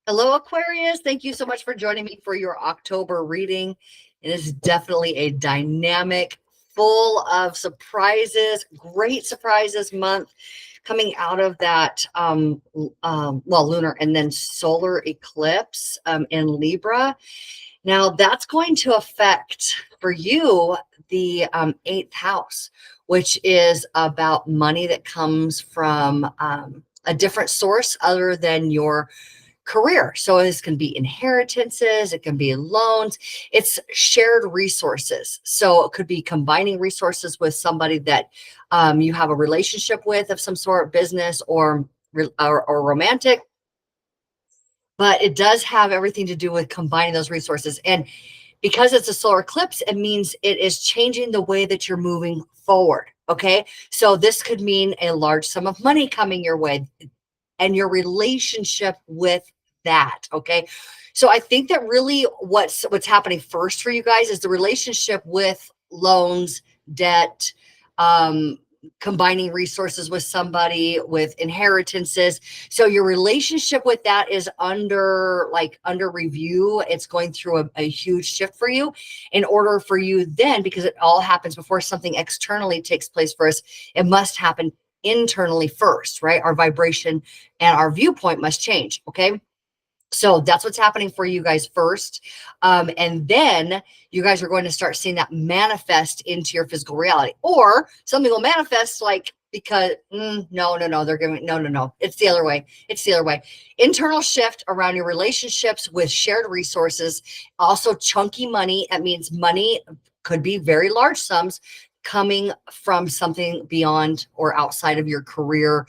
Hello, Aquarius. Thank you so much for joining me for your October reading. It is definitely a dynamic, full of surprises, great surprises month coming out of that, lunar and then solar eclipse in Libra. Now, that's going to affect for you the eighth house, which is about money that comes from a different source other than your career. So this can be inheritances, it can be loans, it's shared resources. So it could be combining resources with somebody that you have a relationship with of some sort, business or romantic. But it does have everything to do with combining those resources. And because it's a solar eclipse, it means it is changing the way that you're moving forward. Okay. So this could mean a large sum of money coming your way and your relationship with that. Okay. So I think that really what's happening first for you guys is the relationship with loans, debt, combining resources with somebody, with inheritances. So your relationship with that is under review. It's going through a huge shift for you in order for you then, because it all happens before something externally takes place for us. It must happen internally first, right? Our vibration and our viewpoint must change. Okay. So that's what's happening for you guys first. And then you guys are going to start seeing that manifest into your physical reality, or something will manifest because they're giving no. It's the other way. It's the other way. Internal shift around your relationships with shared resources, also chunky money. That means money could be very large sums coming from something beyond or outside of your career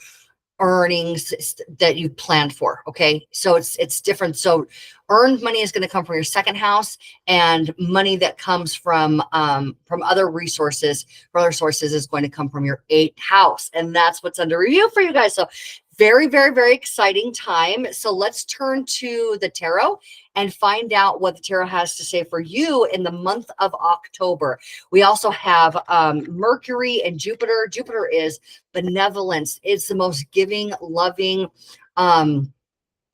earnings that you planned for. Okay. So it's different. So earned money is going to come from your second house, and money that comes from other resources, from other sources, is going to come from your eighth house. And that's what's under review for you guys. So very, very, very exciting time. So let's turn to the tarot and find out what the tarot has to say for you in the month of October. We also have Mercury and Jupiter. Jupiter is benevolence. It's the most giving, loving,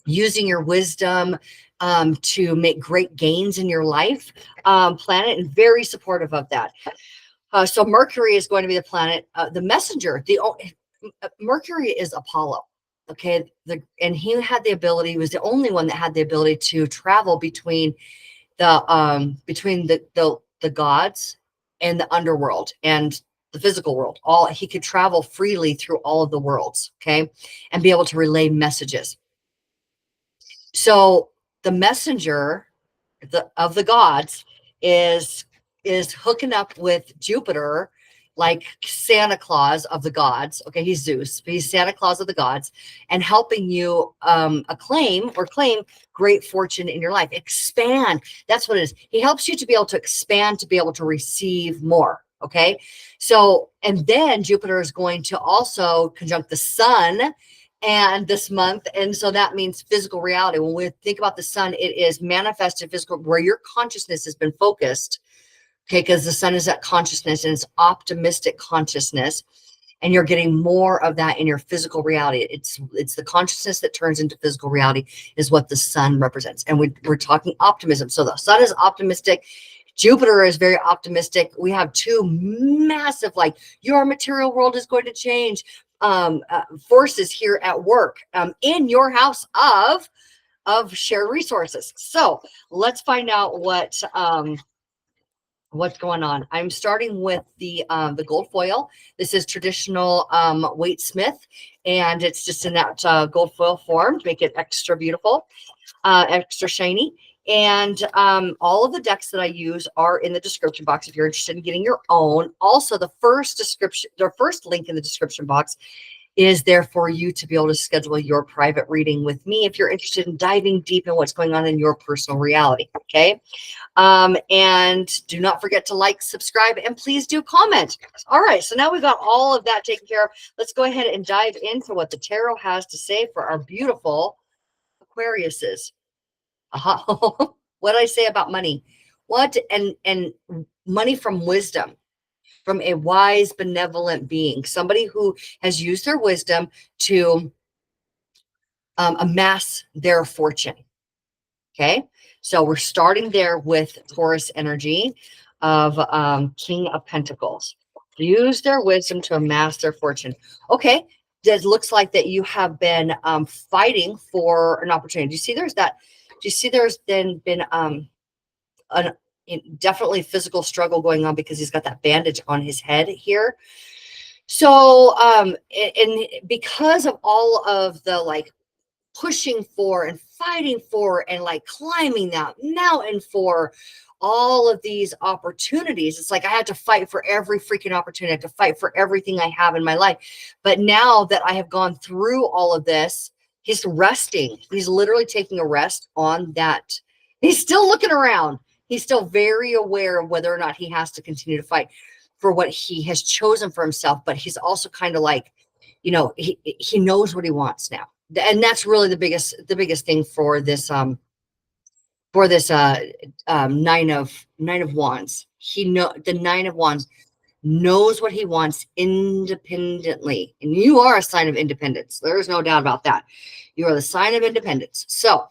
using your wisdom to make great gains in your life planet, and very supportive of that. So Mercury is going to be the planet, the messenger. Mercury is Apollo. Okay, and he had the ability. He was the only one that had the ability to travel between the gods and the underworld and the physical world. He could travel freely through all of the worlds. Okay, and be able to relay messages. So the messenger of the gods is hooking up with Jupiter, like Santa Claus of the gods. Okay, he's Zeus, but he's Santa Claus of the gods, and helping you claim great fortune in your life. Expand. That's what it is. He helps you to be able to expand, to be able to receive more. Okay, so, and then Jupiter is going to also conjunct the sun and this month, and so that means physical reality. When we think about the sun, it is manifested physical, where your consciousness has been focused. Okay, because the sun is that consciousness, and it's optimistic consciousness, and you're getting more of that in your physical reality. It's the consciousness that turns into physical reality is what the sun represents. And we're talking optimism. So the sun is optimistic. Jupiter is very optimistic. We have two massive, like, your material world is going to change forces here at work in your house of shared resources. So let's find out what's going on. I'm starting with the gold foil. This is traditional Waite Smith, and it's just in that gold foil form to make it extra beautiful, extra shiny. And all of the decks that I use are in the description box if you're interested in getting your own. Also, the first link in the description box is there for you to be able to schedule your private reading with me if you're interested in diving deep in what's going on in your personal reality. Okay. And do not forget to like, subscribe, and please do comment. All right. So now we've got all of that taken care of. Let's go ahead and dive into what the tarot has to say for our beautiful Aquariuses. What did I say about money? And money from wisdom, from a wise, benevolent being, somebody who has used their wisdom to amass their fortune. Okay, so we're starting there with Taurus energy of King of Pentacles. Use their wisdom to amass their fortune. Okay, it looks like that you have been fighting for an opportunity. Do you see there's that? Do you see there's been an definitely physical struggle going on because he's got that bandage on his head here. So and because of all of the like pushing for and fighting for and like climbing that mountain for all of these opportunities. It's like I had to fight for every freaking opportunity. I had to fight for everything I have in my life. But now that I have gone through all of this, he's resting. He's literally taking a rest on that. He's still looking around. He's still very aware of whether or not he has to continue to fight for what he has chosen for himself. But he's also kind of like, you know, he knows what he wants now. And that's really the biggest thing for this nine of wands. The nine of wands knows what he wants independently, and you are a sign of independence. There's no doubt about that. You are the sign of independence. So,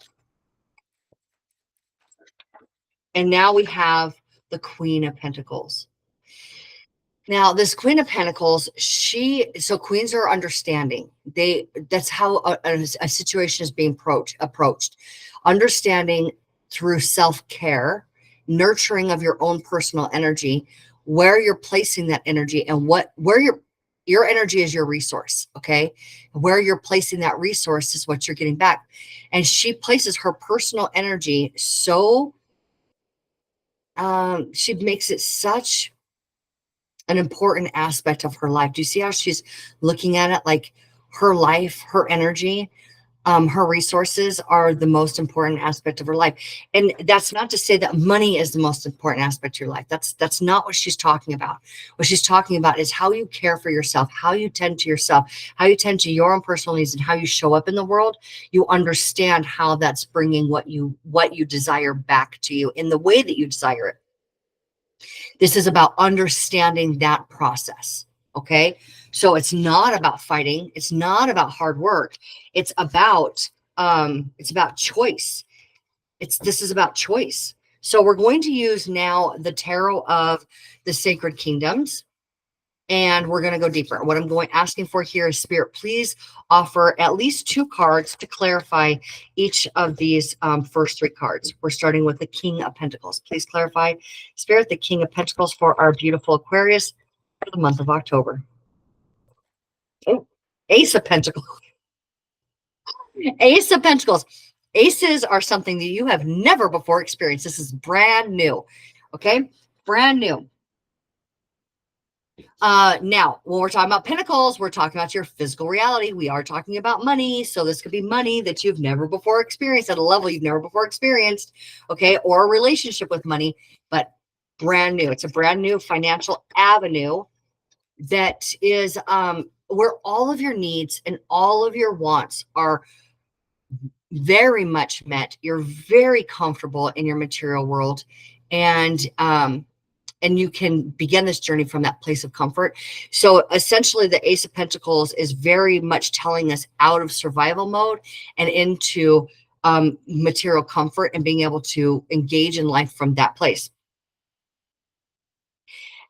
and now we have the Queen of Pentacles. Now, this Queen of Pentacles, so queens are understanding. That's how a situation is being approached. Understanding through self-care, nurturing of your own personal energy, where you're placing that energy and where your energy is your resource, okay? Where you're placing that resource is what you're getting back. And she places her personal energy so, she makes it such an important aspect of her life. Do you see how she's looking at it? Like her life, her energy, her resources are the most important aspect of her life. And that's not to say that money is the most important aspect of your life. That's not what she's talking about. What she's talking about is how you care for yourself, how you tend to yourself, how you tend to your own personal needs, and how you show up in the world. You understand how that's bringing what you desire back to you in the way that you desire it. This is about understanding that process. Okay. So it's not about fighting. It's not about hard work. It's about choice. This is about choice. So we're going to use now the tarot of the sacred kingdoms. And we're going to go deeper. What I'm asking for here is Spirit, please offer at least 2 cards to clarify each of these first 3 cards. We're starting with the King of Pentacles. Please clarify, Spirit, the King of Pentacles for our beautiful Aquarius for the month of October. Oh, Ace of Pentacles. Ace of Pentacles. Aces are something that you have never before experienced. This is brand new. Okay, brand new. Now, when we're talking about pentacles, we're talking about your physical reality. We are talking about money. So this could be money that you've never before experienced at a level you've never before experienced. Okay. Or a relationship with money, but brand new. It's a brand new financial avenue that is, where all of your needs and all of your wants are very much met. You're very comfortable in your material world. And you can begin this journey from that place of comfort. So essentially the Ace of Pentacles is very much telling us out of survival mode and into material comfort and being able to engage in life from that place.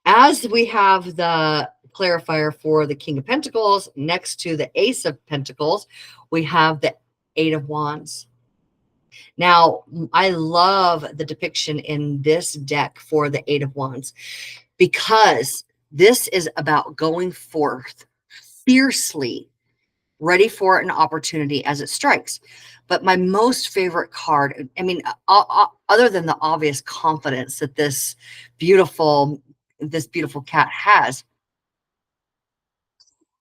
As we have the clarifier for the King of Pentacles next to the Ace of Pentacles, we have the 8 of Wands. Now, I love the depiction in this deck for the 8 of Wands because this is about going forth fiercely, ready for an opportunity as it strikes. But my most favorite card, I mean, other than the obvious confidence that this beautiful cat has,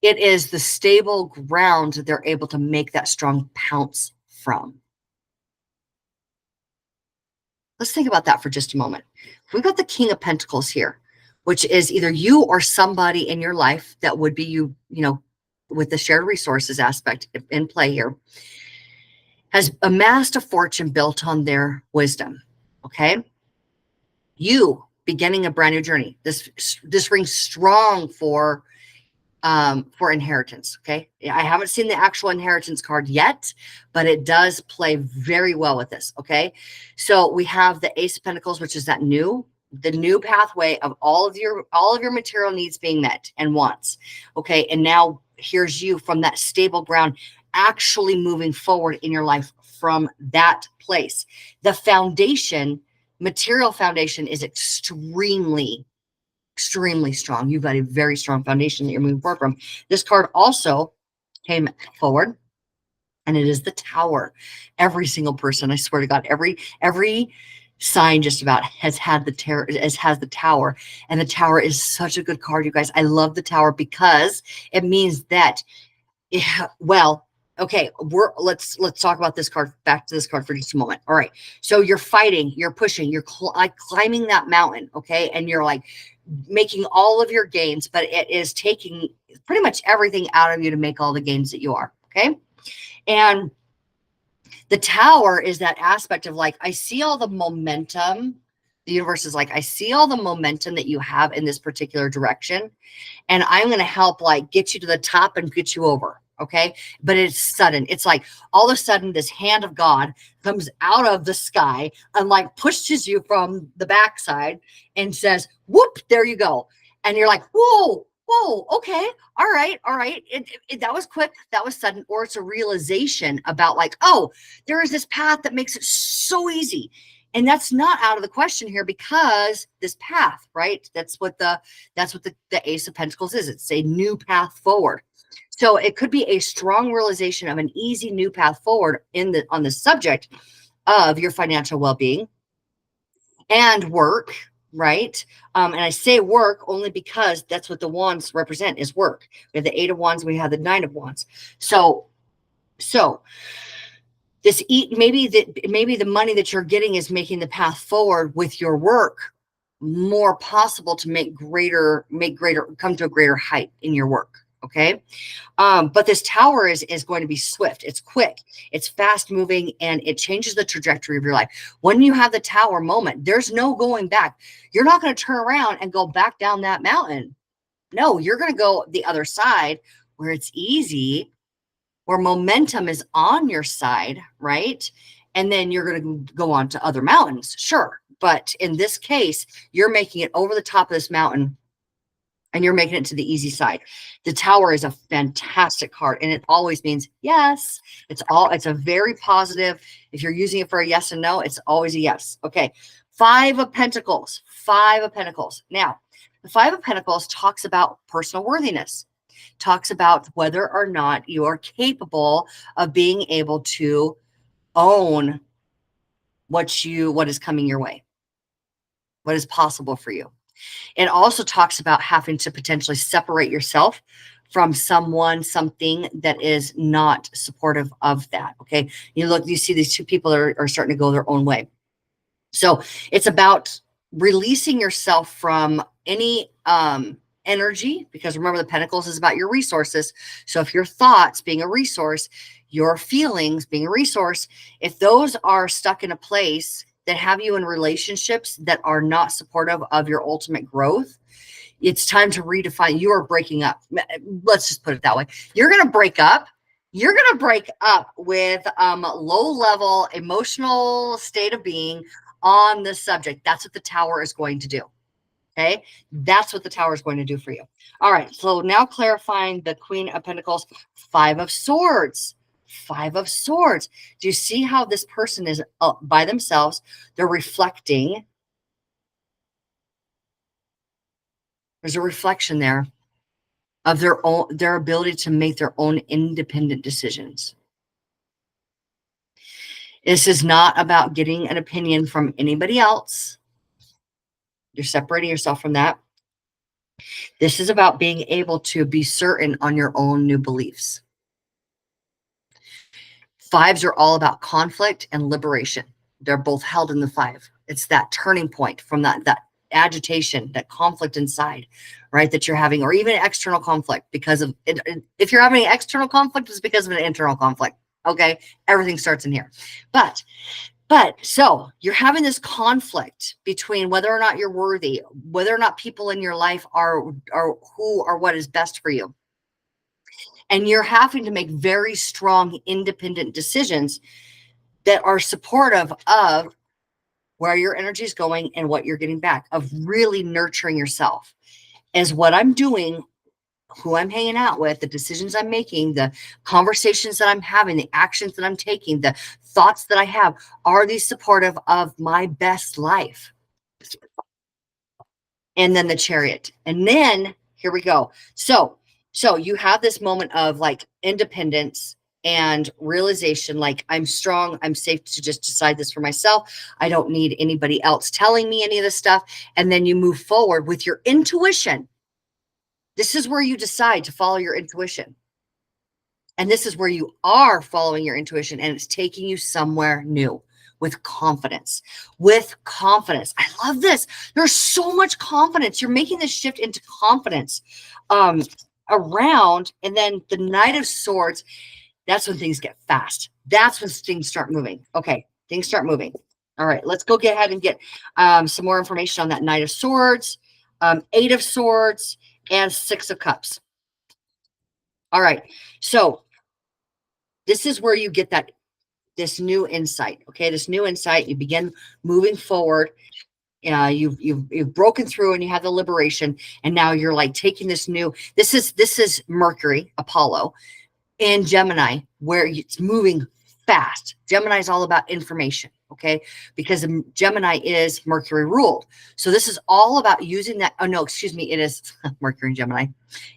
it is the stable ground that they're able to make that strong pounce from. Let's think about that for just a moment. We've got the King of Pentacles here, which is either you or somebody in your life that would be you know, with the shared resources aspect in play here, has amassed a fortune built on their wisdom. Okay. You beginning a brand new journey. This rings strong for for inheritance. Okay. I haven't seen the actual inheritance card yet, but it does play very well with this. Okay. So we have the Ace of Pentacles, which is the new pathway of all of your material needs being met and wants. Okay. And now here's you from that stable ground, actually moving forward in your life from that place. The foundation, material foundation, is extremely strong. You've got a very strong foundation that you're moving forward from. This card also came forward, and it is the Tower. Every single person, I swear to God, every sign just about has the Tower. And the Tower is such a good card, you guys. I love the Tower because it means that, well, okay, let's talk about this card. Back to this card for just a moment. All right. So you're fighting, you're pushing, you're climbing that mountain. Okay. And you're like making all of your gains, but it is taking pretty much everything out of you to make all the gains that you are. Okay. And the Tower is that aspect of like, I see all the momentum. The universe is like, I see all the momentum that you have in this particular direction, and I'm going to help like get you to the top and get you over. Okay. But it's sudden. It's like all of a sudden this hand of God comes out of the sky and like pushes you from the backside and says, whoop, there you go. And you're like, whoa, okay. All right. That was quick. That was sudden. Or it's a realization about like, oh, there is this path that makes it so easy. And that's not out of the question here, because this path, right? That's what the Ace of Pentacles is. It's a new path forward. So it could be a strong realization of an easy new path forward on the subject of your financial well-being and work, right? And I say work only because that's what the wands represent, is work. We have the Eight of Wands, we have the Nine of Wands. So this maybe the money that you're getting is making the path forward with your work more possible to come to a greater height in your work. Okay. But this Tower is going to be swift. It's quick, it's fast moving, and it changes the trajectory of your life. When you have the Tower moment, there's no going back. You're not going to turn around and go back down that mountain. No, you're going to go the other side where it's easy, where momentum is on your side, right? And then you're going to go on to other mountains. Sure. But in this case, you're making it over the top of this mountain, and you're making it to the easy side. The Tower is a fantastic card, and it always means yes. It's a very positive. If you're using it for a yes and no, it's always a yes. Okay. Five of Pentacles. Now, the Five of Pentacles talks about personal worthiness, talks about whether or not you are capable of being able to own what is coming your way, what is possible for you. It also talks about having to potentially separate yourself from something that is not supportive of that. Okay. You see these two people are starting to go their own way. So it's about releasing yourself from any energy, because remember, the Pentacles is about your resources. So if your thoughts being a resource, your feelings being a resource, if those are stuck in a place that have you in relationships that are not supportive of your ultimate growth, it's time to redefine. You are breaking up. Let's just put it that way. You're going to break up. You're going to break up with low level emotional state of being on this subject. That's what the Tower is going to do. Okay. That's what the Tower is going to do for you. All right. So now clarifying the Queen of Pentacles, Five of Swords. Do you see how this person is by themselves? They're reflecting. There's a reflection there of their ability to make their own independent decisions. This is not about getting an opinion from anybody else. You're separating yourself from that. This is about being able to be certain on your own new beliefs. Fives are all about conflict and liberation. They're both held in the five. It's that turning point from that agitation, that conflict inside, right, that you're having, or even external conflict because of it. If you're having an external conflict, it's because of an internal conflict. Okay. Everything starts in here. But so you're having this conflict between whether or not you're worthy, whether or not people in your life are who or what is best for you. And you're having to make very strong, independent decisions that are supportive of where your energy is going and what you're getting back, of really nurturing yourself. Is what I'm doing, who I'm hanging out with, the decisions I'm making, the conversations that I'm having, the actions that I'm taking, the thoughts that I have, are these supportive of my best life? And then the Chariot. And then here we go. So you have this moment of like independence and realization, like I'm strong, I'm safe to just decide this for myself. I don't need anybody else telling me any of this stuff. And then you move forward with your intuition. This is where you decide to follow your intuition. And this is where you are following your intuition, and it's taking you somewhere new with confidence. With confidence. I love this. There's so much confidence. You're making this shift into confidence around. And then the Knight of Swords, that's when things get fast. That's when things start moving. Okay, things start moving. All right, let's go get ahead and get some more information on that Knight of Swords, Eight of Swords, and Six of Cups. All right, so this is where you get this new insight. Okay, this new insight. You begin moving forward. You've broken through, and you have the liberation, and now you're like taking this new. This is Mercury, Apollo, in Gemini, where it's moving fast. Gemini is all about information. Okay, because Gemini is Mercury ruled. So this is all about using that. Oh no, excuse me. It is Mercury in Gemini.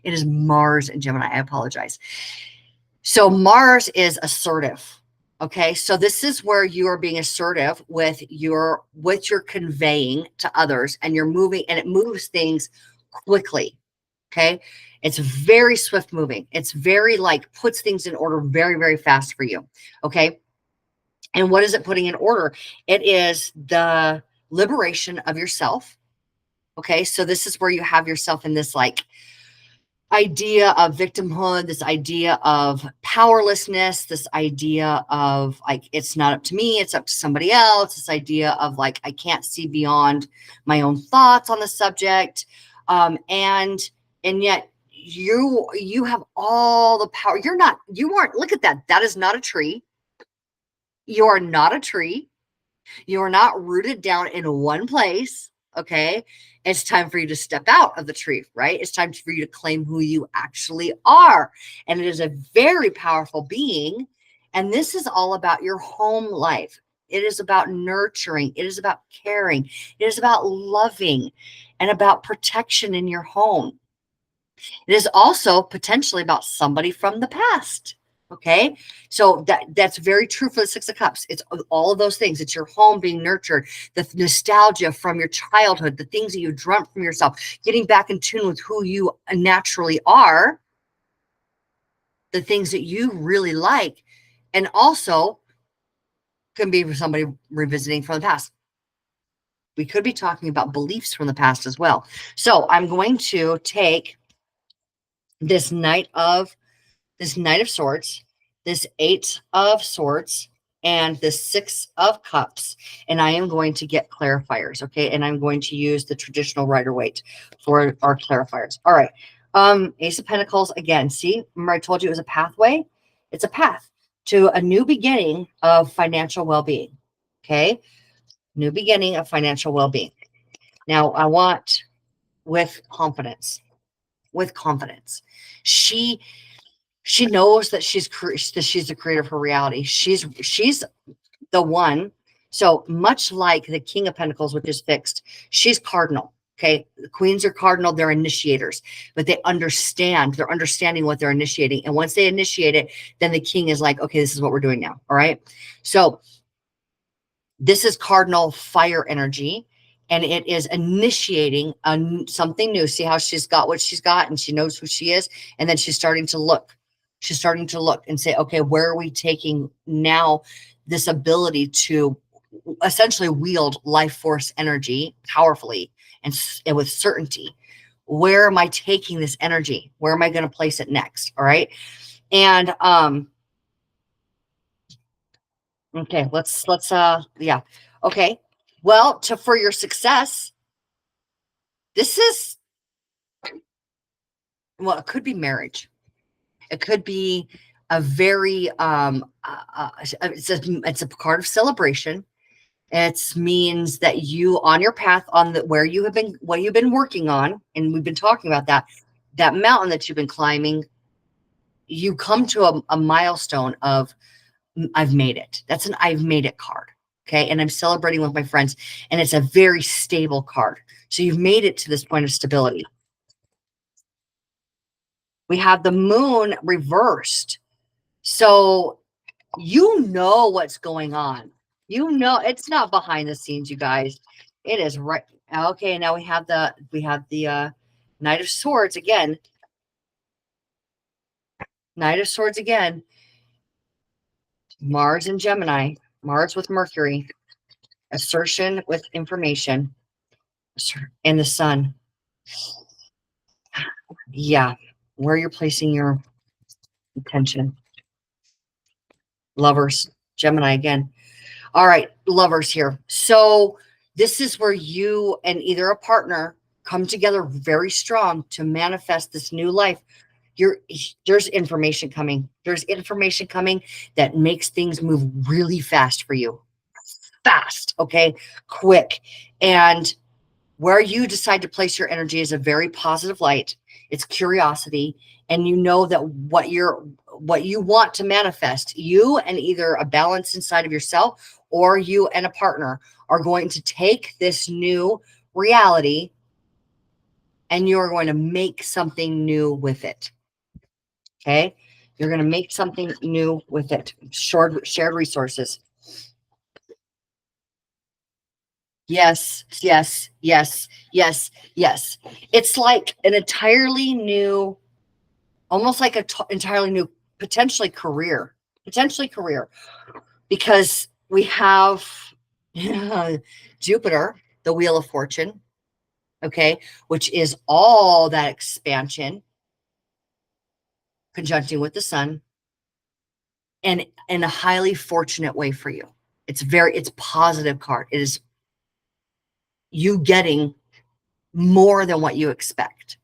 It is Mars in Gemini. I apologize. So Mars is assertive. Okay. So this is where you are being assertive with what you're conveying to others, and you're moving, and it moves things quickly. Okay. It's very swift moving. It's very like puts things in order very, very fast for you. Okay. And what is it putting in order? It is the liberation of yourself. Okay. So this is where you have yourself in this like idea of victimhood, this idea of powerlessness, this idea of like, it's not up to me, it's up to somebody else, this idea of like, I can't see beyond my own thoughts on the subject. And yet you have all the power. You aren't, look at that. That is not a tree. You are not a tree. You are not rooted down in one place. Okay. It's time for you to step out of the tree, right? It's time for you to claim who you actually are. And it is a very powerful being. And this is all about your home life. It is about nurturing. It is about caring. It is about loving and about protection in your home. It is also potentially about somebody from the past. Okay. So that's very true for the Six of Cups. It's all of those things. It's your home being nurtured, the nostalgia from your childhood, the things that you dreamt from yourself, getting back in tune with who you naturally are, the things that you really like, and also can be for somebody revisiting from the past. We could be talking about beliefs from the past as well. So I'm going to take this Knight of Swords, this Eight of Swords, and this Six of Cups. And I am going to get clarifiers. Okay. And I'm going to use the traditional Rider-Waite for our clarifiers. All right. Ace of Pentacles again. See, remember I told you it was a pathway? It's a path to a new beginning of financial well-being. Okay. New beginning of financial well-being. Now I want with confidence. She knows that she's the creator of her reality. She's the one. So much like the King of Pentacles, which is fixed, she's cardinal. Okay. The queens are cardinal. They're initiators, but they're understanding what they're initiating. And once they initiate it, then the king is like, okay, this is what we're doing now. All right. So this is cardinal fire energy. And it is initiating something new. See how she's got what she's got, and she knows who she is. And then she's starting to look. She's starting to look and say, okay, where are we taking now this ability to essentially wield life force energy powerfully and with certainty? Where am I taking this energy? Where am I going to place it next? All right. And okay, let's yeah. Okay. Well, for your success, this is, well, it could be marriage. It could be a very it's a card of celebration. It means that you on your path on the where you have been, what you've been working on, and we've been talking about that mountain that you've been climbing. You come to a milestone of I've made it. That's an I've made it card. Okay. And I'm celebrating with my friends, and it's a very stable card. So you've made it to this point of stability. We have the moon reversed. So you know what's going on. You know, it's not behind the scenes, you guys. It is right. Okay. Now we have the Knight of Swords again. Knight of Swords again. Mars and Gemini. Mars with Mercury. Assertion with information. And the Sun. Yeah. Where you're placing your attention. Lovers. Gemini again. All right. Lovers here. So this is where you and either a partner come together very strong to manifest this new life. There's information coming. There's information coming that makes things move really fast for you. Fast, okay? Quick. And where you decide to place your energy is a very positive light. It's curiosity. And you know that what you want to manifest, you and either a balance inside of yourself or you and a partner are going to take this new reality and you're going to make something new with it. Okay. You're going to make something new with it. Shared resources. Yes, yes, yes, yes, yes. It's like an entirely new, almost like a entirely new, potentially career, because we have Jupiter, the Wheel of Fortune, okay, which is all that expansion, conjuncting with the Sun, and in a highly fortunate way for you. It's positive card. It is you getting more than what you expect.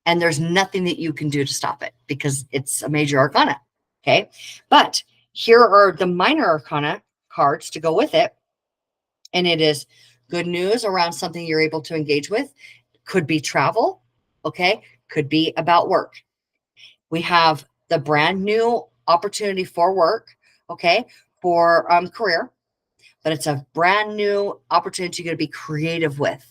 And there's nothing that you can do to stop it because it's a major arcana. Okay. But here are the minor arcana cards to go with it. And it is good news around something you're able to engage with. Could be travel. Okay. Could be about work. We have the brand new opportunity for work. Okay. For career, but it's a brand new opportunity you're going to be creative with.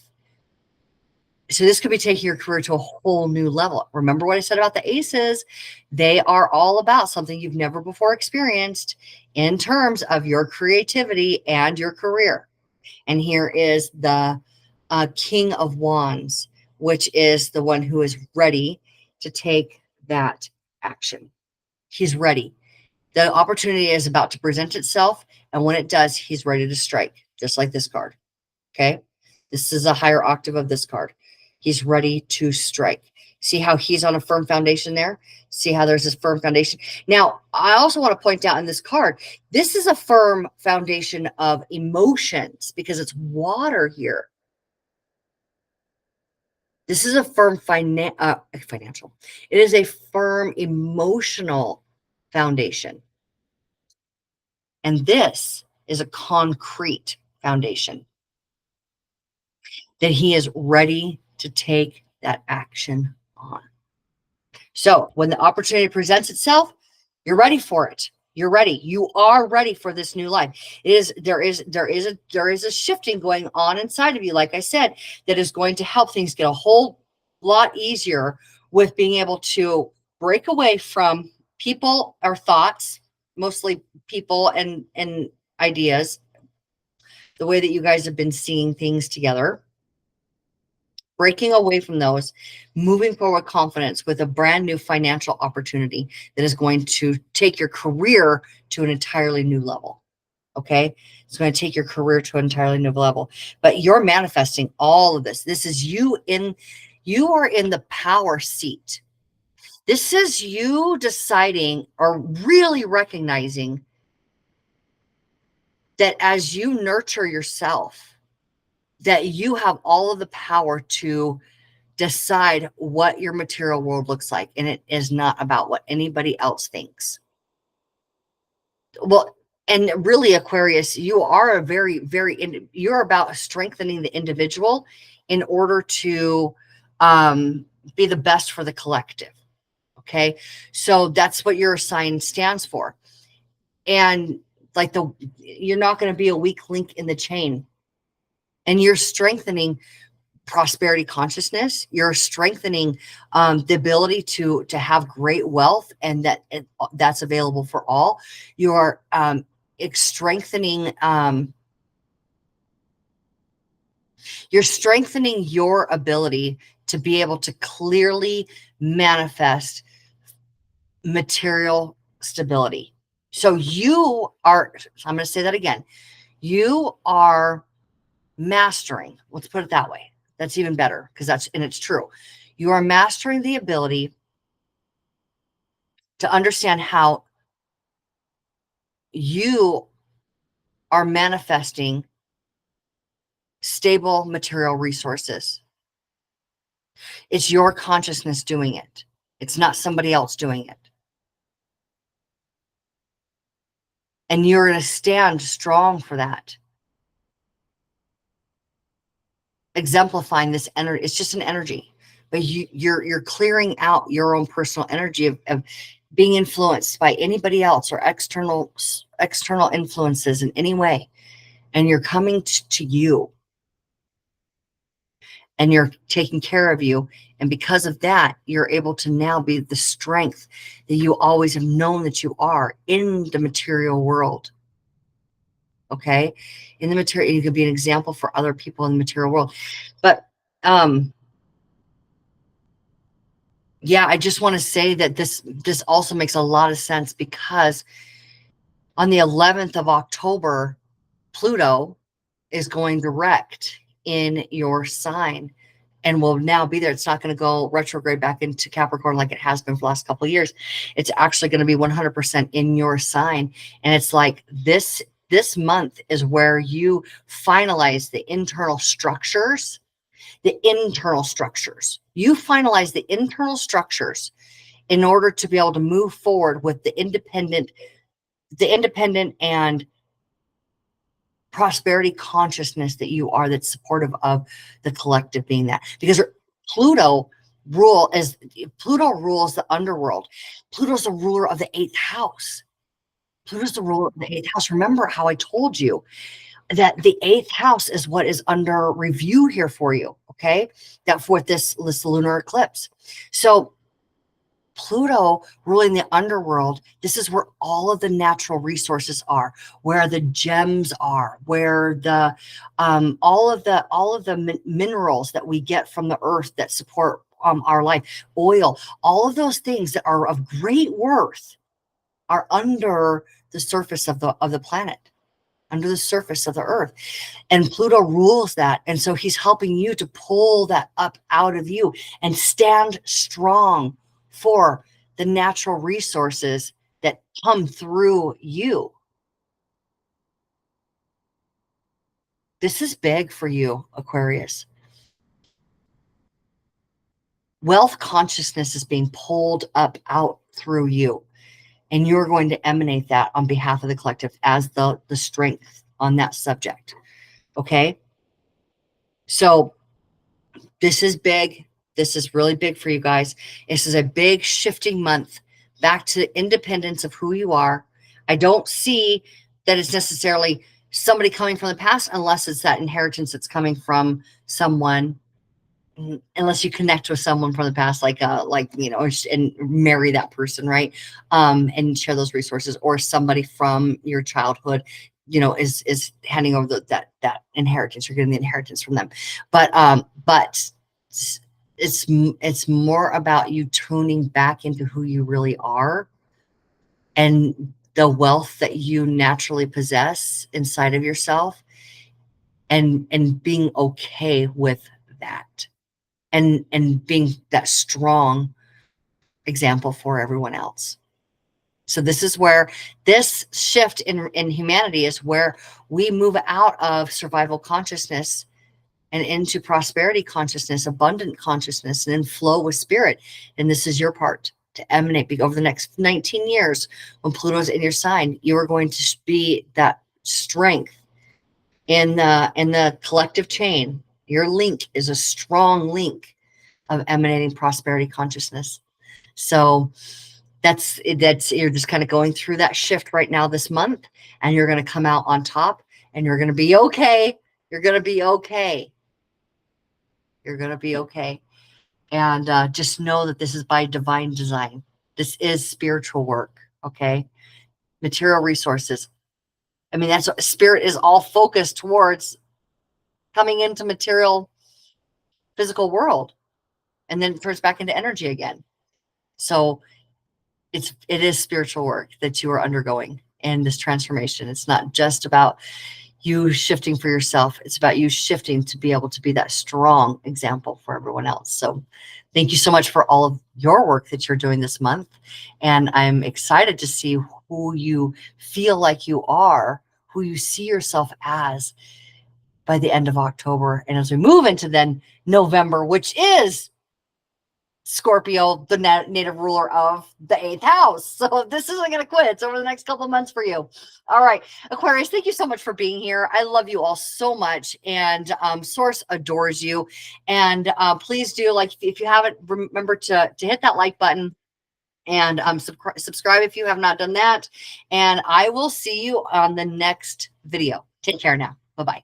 So this could be taking your career to a whole new level. Remember what I said about the aces? They are all about something you've never before experienced in terms of your creativity and your career. And here is the King of Wands, which is the one who is ready to take that action. He's ready. The opportunity is about to present itself. And when it does, he's ready to strike, just like this card. Okay. This is a higher octave of this card. He's ready to strike. See how he's on a firm foundation there? See how there's this firm foundation? Now, I also want to point out in this card, this is a firm foundation of emotions because it's water here. This is a firm financial. It is a firm emotional foundation. And this is a concrete foundation that he is ready to take that action on. So when the opportunity presents itself, you're ready for it. You're ready. You are ready for this new life. There is a shifting going on inside of you, like I said, that is going to help things get a whole lot easier with being able to break away from people or thoughts, mostly people and ideas, the way that you guys have been seeing things together. Breaking away from those, moving forward with confidence with a brand new financial opportunity that is going to take your career to an entirely new level. Okay. It's going to take your career to an entirely new level, but you're manifesting all of this. This is you are in the power seat. This is you deciding or really recognizing that as you nurture yourself, that you have all of the power to decide what your material world looks like, and it is not about what anybody else thinks. Well, and really, Aquarius, you are a you're about strengthening the individual in order to be the best for the collective. Okay. So that's what your sign stands for. And like you're not going to be a weak link in the chain, and you're strengthening prosperity consciousness. You're strengthening the ability to have great wealth, and that's available for all. You're strengthening you're strengthening your ability to be able to clearly manifest material stability. So I'm going to say that again. You are mastering, let's put it that way. That's even better, because it's true. You are mastering the ability to understand how you are manifesting stable material resources. It's your consciousness doing it. It's not somebody else doing it. And you're going to stand strong for that. Exemplifying this energy. It's just an energy, but you're clearing out your own personal energy of being influenced by anybody else or external influences in any way. And you're coming to you, and you're taking care of you. And because of that, you're able to now be the strength that you always have known that you are in the material world. Okay. In the material, you could be an example for other people in the material world. But, yeah, I just want to say that this also makes a lot of sense, because on the 11th of October, Pluto is going direct in your sign and will now be there. It's not going to go retrograde back into Capricorn like it has been for the last couple of years. It's actually going to be 100% in your sign. And it's like this month is where you finalize the internal structures. You finalize the internal structures in order to be able to move forward with the independent and prosperity consciousness that you are, that's supportive of the collective being that. Because Pluto rules the underworld. Pluto's the ruler of the 8th house. Pluto's the ruler of the 8th house. Remember how I told you that the 8th house is what is under review here for you, okay? That for this lunar eclipse. So Pluto ruling the underworld, this is where all of the natural resources are, where the gems are, where the all of the minerals that we get from the earth that support our life, oil, all of those things that are of great worth are under the surface of the planet, under the surface of the earth. And Pluto rules that. And so he's helping you to pull that up out of you and stand strong for the natural resources that come through you. This is big for you, Aquarius. Wealth consciousness is being pulled up out through you. And you're going to emanate that on behalf of the collective as the strength on that subject. Okay? So this is big. This is really big for you guys. This is a big shifting month back to the independence of who you are. I don't see that it's necessarily somebody coming from the past, unless it's that inheritance that's coming from someone, unless you connect with someone from the past, like and marry that person, right? And share those resources, or somebody from your childhood, is handing over that inheritance. You're getting the inheritance from them. But it's more about you tuning back into who you really are and the wealth that you naturally possess inside of yourself, and being okay with that, and being that strong example for everyone else. So this is where this shift in humanity is where we move out of survival consciousness and into prosperity consciousness, abundant consciousness, and then flow with spirit. And this is your part to emanate over the next 19 years. When Pluto's in your sign, you are going to be that strength in the collective chain. Your link is a strong link of emanating prosperity consciousness. So that's you're just kind of going through that shift right now this month, and you're going to come out on top, and you're going to be okay. You're going to be okay. You're going to be okay. And just know that this is by divine design. This is spiritual work. Okay. Material resources. I mean, that's what spirit is all focused towards, coming into material physical world, and then it turns back into energy again. So it is spiritual work that you are undergoing in this transformation. It's not just about you shifting for yourself. It's about you shifting to be able to be that strong example for everyone else. So thank you so much for all of your work that you're doing this month. And I'm excited to see who you feel like you are, who you see yourself as by the end of October. And as we move into then November, which is Scorpio, the native ruler of the 8th house. So this isn't going to quit. It's over the next couple of months for you. All right, Aquarius, thank you so much for being here. I love you all so much. And Source adores you. And please do, like, if you haven't, remember to hit that like button and subscribe if you have not done that. And I will see you on the next video. Take care now. Bye-bye.